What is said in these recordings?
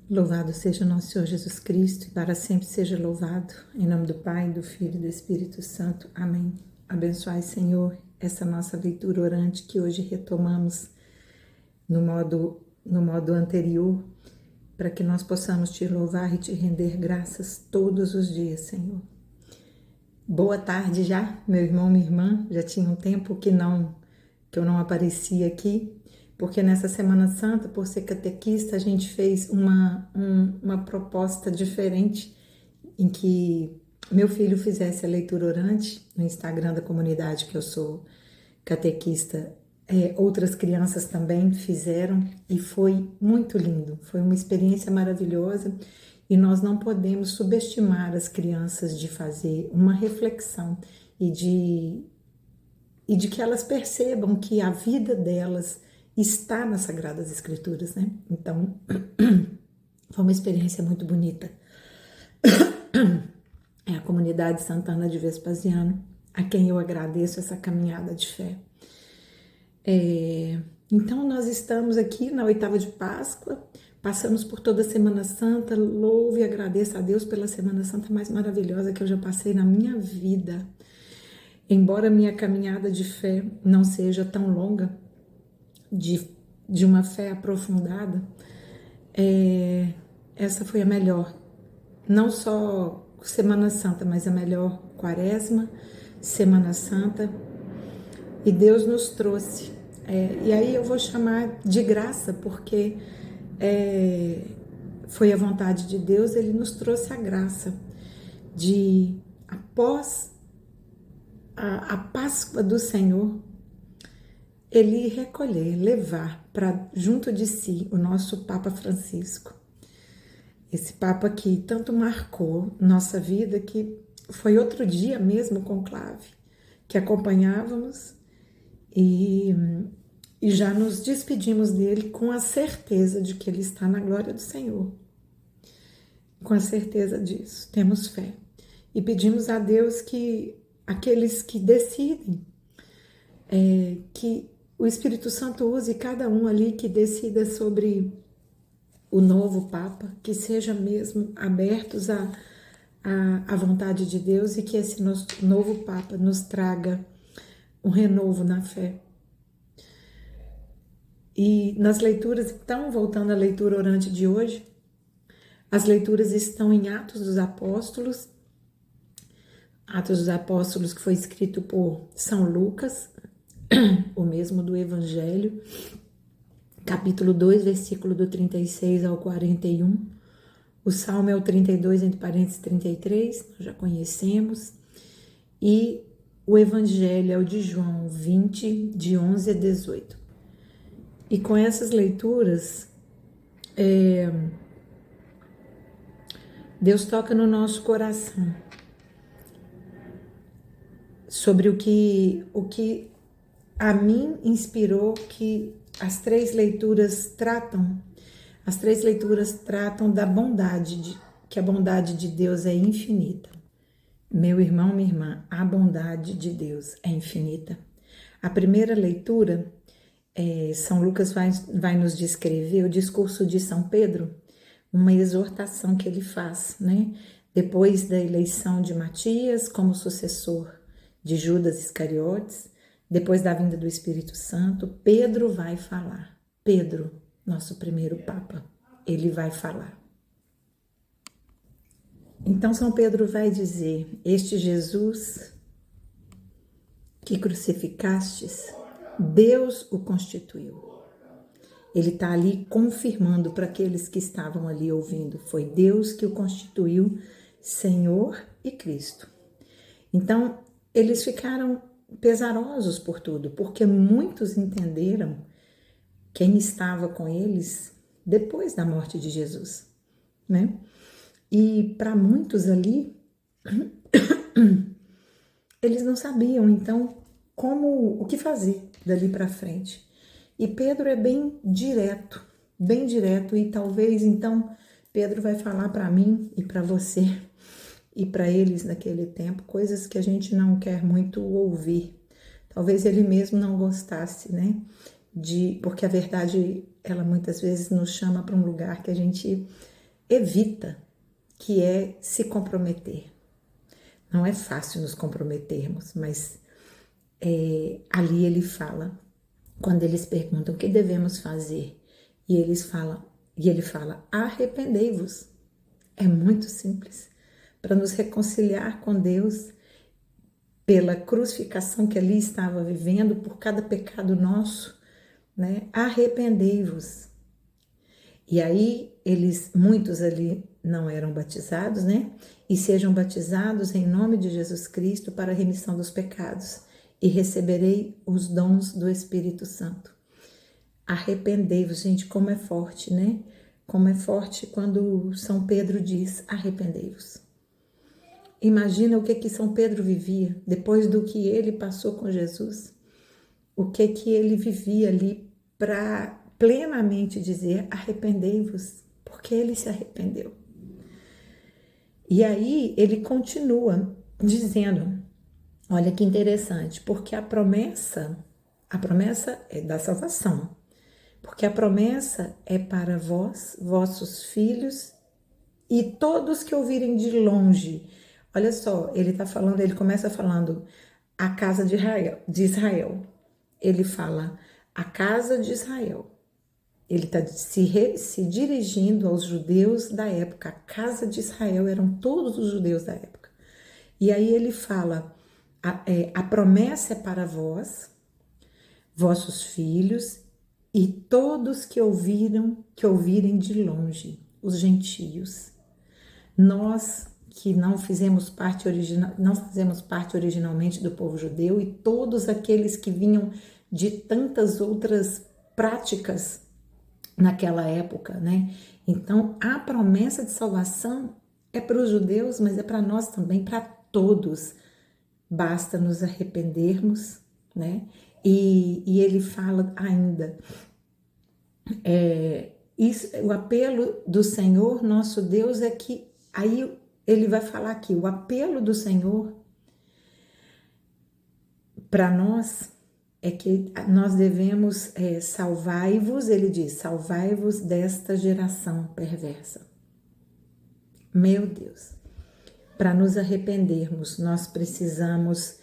Louvado seja nosso Senhor Jesus Cristo e para sempre seja louvado. Em nome do Pai, do Filho e do Espírito Santo. Amém. Abençoai, Senhor, essa nossa leitura orante que hoje retomamos no modo anterior, para que nós possamos te louvar e te render graças todos os dias, Senhor. Boa tarde já, meu irmão, minha irmã. Já tinha um tempo que eu não aparecia aqui, porque nessa Semana Santa, por ser catequista, a gente fez uma proposta diferente em que meu filho fizesse a leitura orante no Instagram da comunidade que eu sou catequista. Outras crianças também fizeram e foi muito lindo, foi uma experiência maravilhosa e nós não podemos subestimar as crianças de fazer uma reflexão e de que elas percebam que a vida delas está nas Sagradas Escrituras, né? Então, foi uma experiência muito bonita. É a comunidade Santana de Vespasiano, a quem eu agradeço essa caminhada de fé. Então, nós estamos aqui na oitava de Páscoa, passamos por toda a Semana Santa, louvo e agradeço a Deus pela Semana Santa mais maravilhosa que eu já passei na minha vida. Embora minha caminhada de fé não seja tão longa, de uma fé aprofundada, essa foi a melhor. Não só Semana Santa, mas a melhor Quaresma, Semana Santa. E Deus nos trouxe. E aí eu vou chamar de graça, porque foi a vontade de Deus, Ele nos trouxe a graça de, após a Páscoa do Senhor, Ele recolher, levar para junto de si o nosso Papa Francisco. Esse Papa que tanto marcou nossa vida, que foi outro dia mesmo conclave, que acompanhávamos e já nos despedimos dele com a certeza de que ele está na glória do Senhor. Com a certeza disso, temos fé. E pedimos a Deus que aqueles que decidem, que o Espírito Santo use cada um ali que decida sobre o novo Papa, que seja mesmo abertos à vontade de Deus e que esse novo Papa nos traga um renovo na fé. E nas leituras, então, voltando à leitura orante de hoje, as leituras estão em Atos dos Apóstolos que foi escrito por São Lucas, o mesmo do Evangelho, capítulo 2, versículo do 36 ao 41. O Salmo é o 32, entre parênteses 33, nós já conhecemos. E o Evangelho é o de João 20, de 11 a 18. E com essas leituras, Deus toca no nosso coração sobre o que a mim inspirou que as três leituras tratam da bondade, que a bondade de Deus é infinita. Meu irmão, minha irmã, a bondade de Deus é infinita. A primeira leitura, São Lucas vai nos descrever o discurso de São Pedro, uma exortação que ele faz, né? Depois da eleição de Matias como sucessor de Judas Iscariotes, depois da vinda do Espírito Santo, Pedro vai falar. Pedro, nosso primeiro Papa, ele vai falar. Então São Pedro vai dizer: este Jesus que crucificastes, Deus o constituiu. Ele está ali confirmando para aqueles que estavam ali ouvindo. Foi Deus que o constituiu Senhor e Cristo. Então, eles ficaram pesarosos por tudo, porque muitos entenderam quem estava com eles depois da morte de Jesus, né? E para muitos ali, eles não sabiam, então, o que fazer dali para frente. E Pedro é bem direto, e talvez, então, Pedro vai falar para mim e para você e para eles naquele tempo, coisas que a gente não quer muito ouvir. Talvez ele mesmo não gostasse, né? Porque a verdade, ela muitas vezes nos chama para um lugar que a gente evita, que é se comprometer. Não é fácil nos comprometermos, mas ali ele fala, quando eles perguntam o que devemos fazer, e ele fala, arrependei-vos. É muito simples. Para nos reconciliar com Deus, pela crucificação que ali estava vivendo, por cada pecado nosso, né? Arrependei-vos. E aí, muitos ali não eram batizados, né? E sejam batizados em nome de Jesus Cristo para a remissão dos pecados, e receberei os dons do Espírito Santo. Arrependei-vos, gente, como é forte, né? Como é forte quando São Pedro diz, arrependei-vos. Imagina o que São Pedro vivia, depois do que ele passou com Jesus, o que ele vivia ali para plenamente dizer, arrependei-vos, porque ele se arrependeu. E aí ele continua dizendo, olha que interessante, porque a promessa é da salvação, porque a promessa é para vós, vossos filhos e todos que ouvirem de longe. Olha só, ele começa falando a casa de Israel. Ele fala a casa de Israel. Ele está se dirigindo aos judeus da época. A casa de Israel eram todos os judeus da época. E aí ele fala, a promessa é para vós, vossos filhos e todos que ouvirem de longe, os gentios. Nós que não fazemos parte originalmente do povo judeu e todos aqueles que vinham de tantas outras práticas naquela época, né? Então, a promessa de salvação é para os judeus, mas é para nós também, para todos. Basta nos arrependermos, né? E ele fala ainda, o apelo do Senhor, nosso Deus, é que, aí ele vai falar aqui, o apelo do Senhor para nós é que nós devemos salvai-vos, ele diz, salvai-vos desta geração perversa. Meu Deus, para nos arrependermos, nós precisamos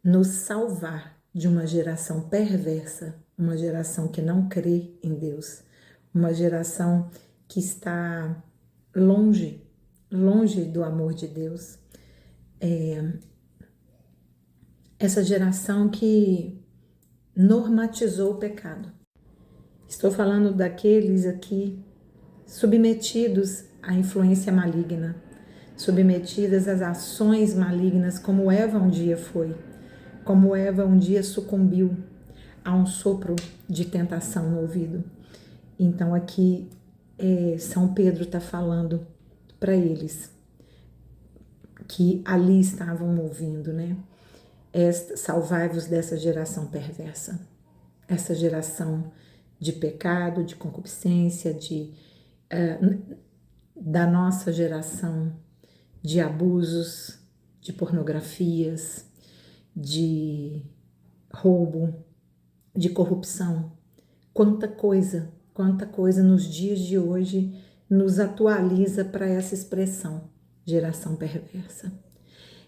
nos salvar de uma geração perversa, uma geração que não crê em Deus, uma geração que está longe do amor de Deus. Essa geração que normatizou o pecado. Estou falando daqueles aqui submetidos à influência maligna, submetidas às ações malignas, como Eva um dia foi, como Eva um dia sucumbiu a um sopro de tentação no ouvido. Então aqui São Pedro está falando para eles que ali estavam ouvindo, né? Salvai-vos dessa geração perversa, essa geração de pecado, de concupiscência, da nossa geração de abusos, de pornografias, de roubo, de corrupção. Quanta coisa nos dias de hoje nos atualiza para essa expressão, geração perversa.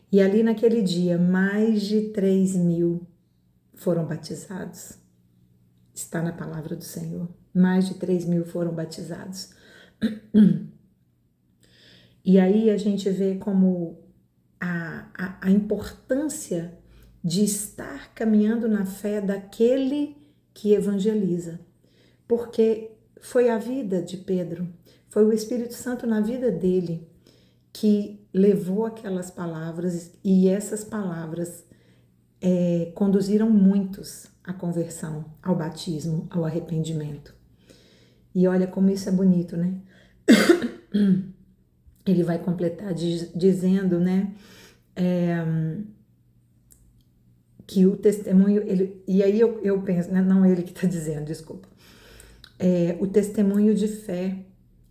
E ali naquele dia, mais de 3.000 foram batizados. Está na palavra do Senhor. Mais de 3.000 foram batizados. E aí a gente vê como a importância de estar caminhando na fé daquele que evangeliza. Porque foi a vida de Pedro, foi o Espírito Santo na vida dele que levou aquelas palavras, e essas palavras conduziram muitos à conversão, ao batismo, ao arrependimento. E olha como isso é bonito, né? Ele vai completar dizendo, né, que o testemunho, e aí eu penso, né, não ele que está dizendo, desculpa, o testemunho de fé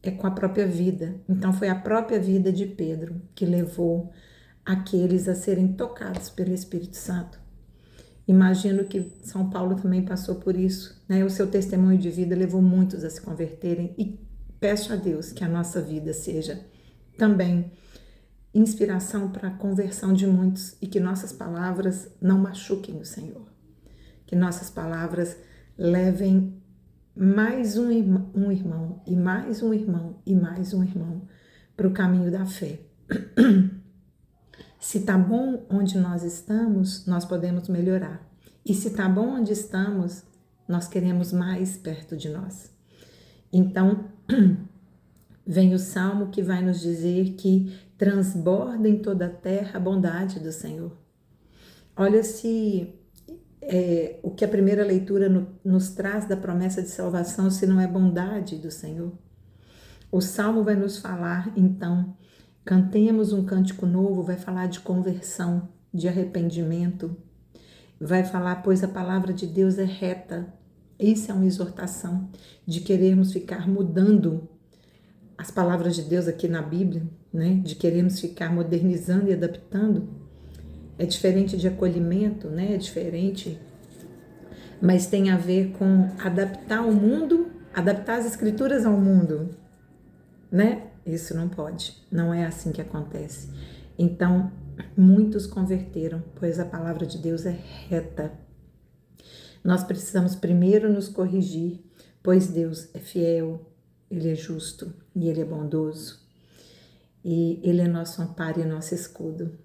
é com a própria vida. Então foi a própria vida de Pedro que levou aqueles a serem tocados pelo Espírito Santo. Imagino que São Paulo também passou por isso, né? O seu testemunho de vida levou muitos a se converterem, e peço a Deus que a nossa vida seja também inspiração para a conversão de muitos e que nossas palavras não machuquem o Senhor. Que nossas palavras levem mais um irmão, e mais um irmão, e mais um irmão para o caminho da fé. Se tá bom onde nós estamos, nós podemos melhorar. E se tá bom onde estamos, nós queremos mais perto de nós. Então, vem o Salmo que vai nos dizer que transborda em toda a terra a bondade do Senhor. Olha se o que a primeira leitura nos traz da promessa de salvação, se não é bondade do Senhor. O Salmo vai nos falar, então, cantemos um cântico novo, vai falar de conversão, de arrependimento, vai falar, pois a palavra de Deus é reta. Isso é uma exortação de querermos ficar mudando as palavras de Deus aqui na Bíblia, né? De querermos ficar modernizando e adaptando. É diferente de acolhimento, né? É diferente, mas tem a ver com adaptar o mundo, adaptar as escrituras ao mundo, né? Isso não pode, não é assim que acontece. Então, muitos converteram, pois a palavra de Deus é reta. Nós precisamos primeiro nos corrigir, pois Deus é fiel, Ele é justo e Ele é bondoso. E Ele é nosso amparo e nosso escudo.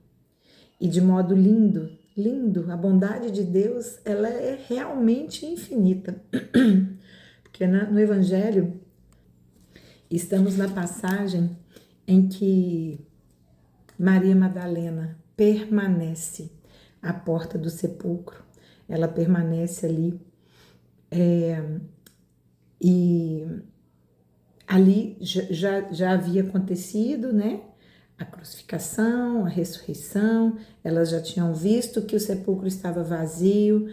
E de modo lindo, lindo, a bondade de Deus, ela é realmente infinita. Porque no Evangelho, estamos na passagem em que Maria Madalena permanece à porta do sepulcro. Ela permanece ali e ali já havia acontecido, né? A crucificação, a ressurreição, elas já tinham visto que o sepulcro estava vazio.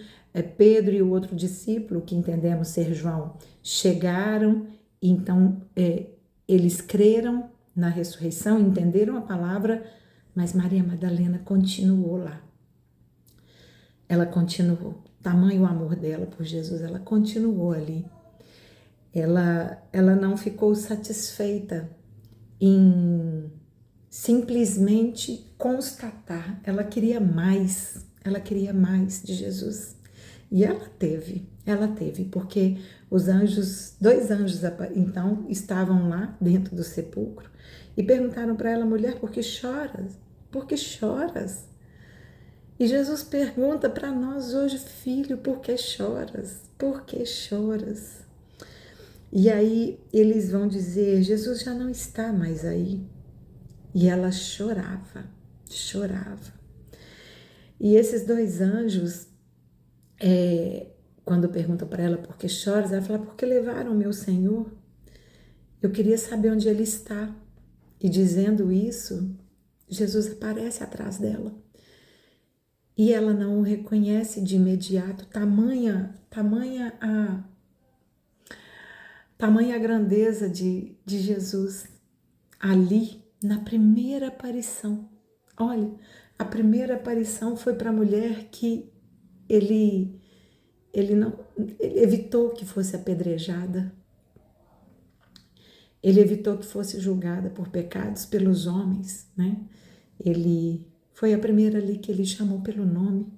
Pedro e o outro discípulo, que entendemos ser João, chegaram, então eles creram na ressurreição, entenderam a palavra, mas Maria Madalena continuou lá. Ela continuou, tamanho o amor dela por Jesus, ela continuou ali. Ela não ficou satisfeita em simplesmente constatar, ela queria mais de Jesus. E ela teve, porque os anjos, 2 anjos então estavam lá dentro do sepulcro e perguntaram para ela, mulher, por que choras? Por que choras? E Jesus pergunta para nós hoje, filho, por que choras? Por que choras? E aí eles vão dizer, Jesus já não está mais aí. E ela chorava. E esses 2 anjos, quando perguntam para ela por que choras, ela fala, porque levaram o meu Senhor. Eu queria saber onde ele está. E dizendo isso, Jesus aparece atrás dela. E ela não o reconhece de imediato, tamanha a grandeza de Jesus ali na primeira aparição. Olha, a primeira aparição foi para a mulher que ele evitou que fosse apedrejada. Ele evitou que fosse julgada por pecados pelos homens, né? Ele foi a primeira ali que ele chamou pelo nome.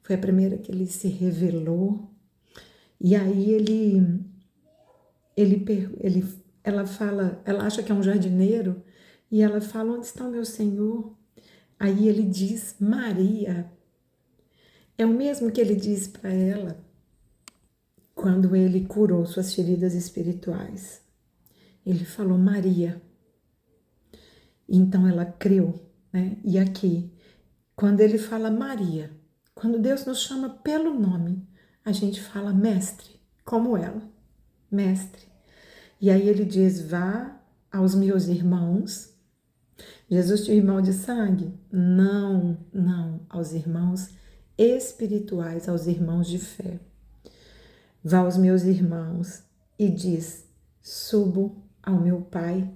Foi a primeira que ele se revelou. E aí ela fala, ela acha que é um jardineiro e ela fala, onde está o meu Senhor? Aí ele diz, Maria. É o mesmo que ele diz para ela quando ele curou suas feridas espirituais. Ele falou, Maria. Então ela creu, né? E aqui, quando ele fala Maria, quando Deus nos chama pelo nome, a gente fala mestre, como ela, mestre. E aí ele diz, vá aos meus irmãos. Jesus tinha irmão de sangue? Não, aos irmãos espirituais, aos irmãos de fé. Vá aos meus irmãos e diz, subo ao meu Pai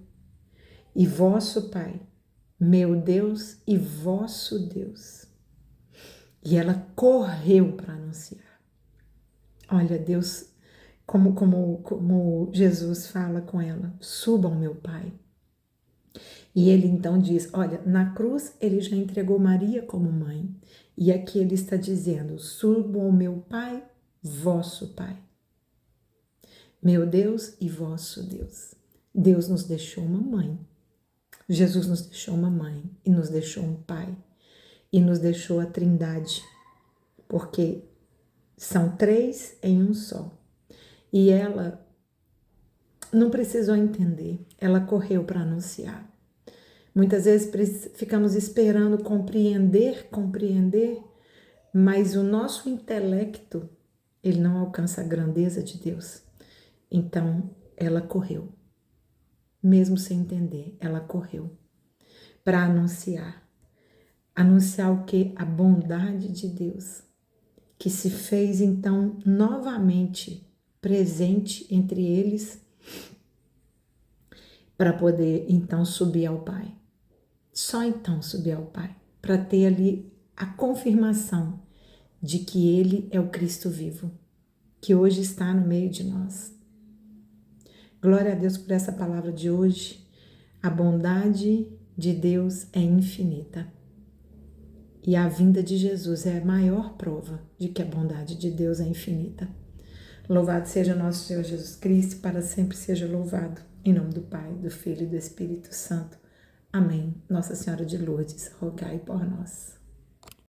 e vosso Pai, meu Deus e vosso Deus. E ela correu para anunciar. Olha, Deus como Jesus fala com ela, suba ao meu Pai. E ele então diz, olha, na cruz ele já entregou Maria como mãe. E aqui ele está dizendo, suba ao meu Pai, vosso Pai. Meu Deus e vosso Deus. Deus nos deixou uma mãe. Jesus nos deixou uma mãe e nos deixou um pai. E nos deixou a Trindade. Porque são três em um só. E ela não precisou entender, ela correu para anunciar. Muitas vezes ficamos esperando compreender, mas o nosso intelecto, ele não alcança a grandeza de Deus. Então, ela correu. Mesmo sem entender, ela correu para anunciar. Anunciar o quê? A bondade de Deus, que se fez então novamente presente entre eles para poder então subir ao Pai. Só então subir ao Pai, para ter ali a confirmação de que Ele é o Cristo vivo, que hoje está no meio de nós. Glória a Deus por essa palavra de hoje. A bondade de Deus é infinita. E a vinda de Jesus é a maior prova de que a bondade de Deus é infinita. Louvado seja nosso Senhor Jesus Cristo, para sempre seja louvado. Em nome do Pai, do Filho e do Espírito Santo. Amém. Nossa Senhora de Lourdes, rogai por nós.